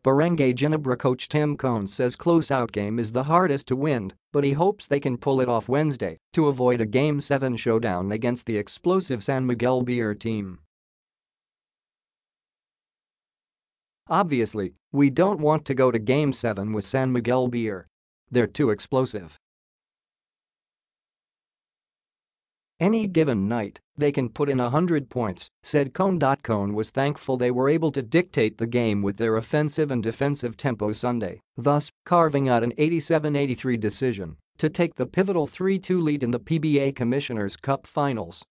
Barangay Ginebra coach Tim Cone says closeout game is the hardest to win, but he hopes they can pull it off Wednesday to avoid a Game 7 showdown against the explosive San Miguel Beer team. "Obviously, we don't want to go to Game 7 with San Miguel Beer. They're too explosive. Any given night, they can put in 100 points," said Cone. Cone was thankful they were able to dictate the game with their offensive and defensive tempo Sunday, thus carving out an 87-83 decision to take the pivotal 3-2 lead in the PBA Commissioner's Cup Finals.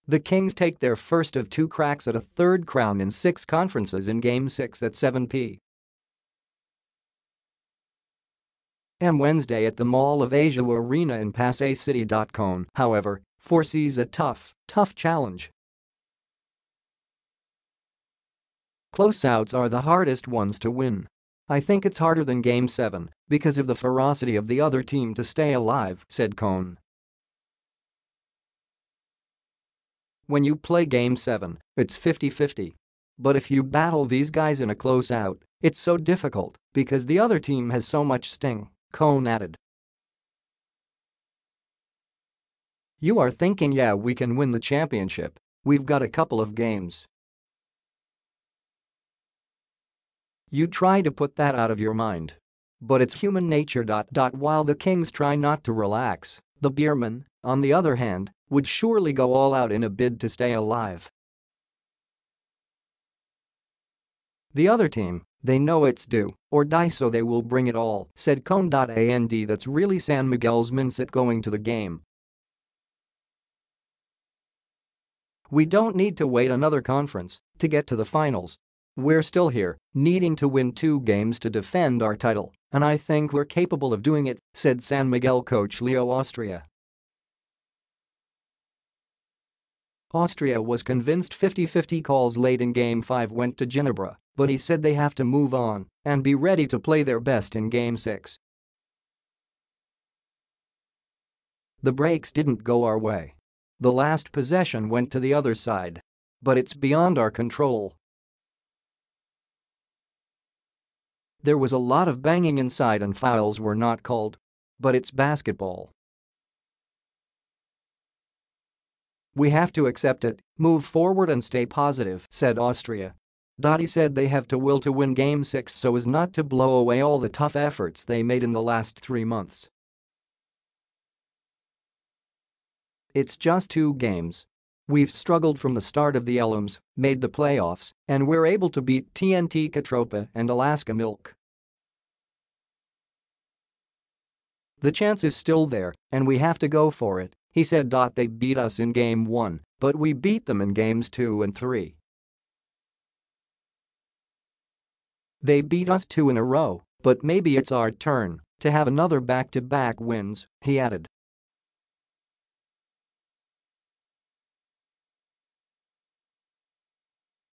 The Kings take their first of 2 cracks at a third crown in 6 conferences in Game 6 at 7 p.m. Wednesday at the Mall of Asia Arena in Pasay City. Cone, however, foresees a tough challenge. "Closeouts are the hardest ones to win. I think it's harder than Game 7 because of the ferocity of the other team to stay alive," said Cone. "When you play Game 7, it's 50-50. But if you battle these guys in a closeout, it's so difficult because the other team has so much sting," Cone added. "You are thinking, yeah, we can win the championship. We've got a couple of games. You try to put that out of your mind. But it's human nature. While the Kings try not to relax, the Beermen, on the other hand, would surely go all out in a bid to stay alive. The other team, they know it's do or die, so they will bring it all," said Cone. And that's really San Miguel's mindset going to the game. "We don't need to wait another conference to get to the finals. We're still here, needing to win 2 games to defend our title, and I think we're capable of doing it," said San Miguel coach Leo Austria. Austria was convinced 50-50 calls late in Game 5 went to Ginebra, but he said they have to move on and be ready to play their best in Game 6. "The breaks didn't go our way. The last possession went to the other side. But it's beyond our control. There was a lot of banging inside and fouls were not called. But it's basketball. We have to accept it, move forward and stay positive," said Austria. He said they have to will to win Game 6 so as not to blow away all the tough efforts they made in the last 3 months. "It's just 2 games. We've struggled from the start of the Elms, made the playoffs, and we're able to beat TNT Katropa and Alaska Milk. The chance is still there, and we have to go for it," he said. "They beat us in Game 1, but we beat them in Games 2 and 3. They beat us 2 in a row, but maybe it's our turn to have another back-to-back wins," he added.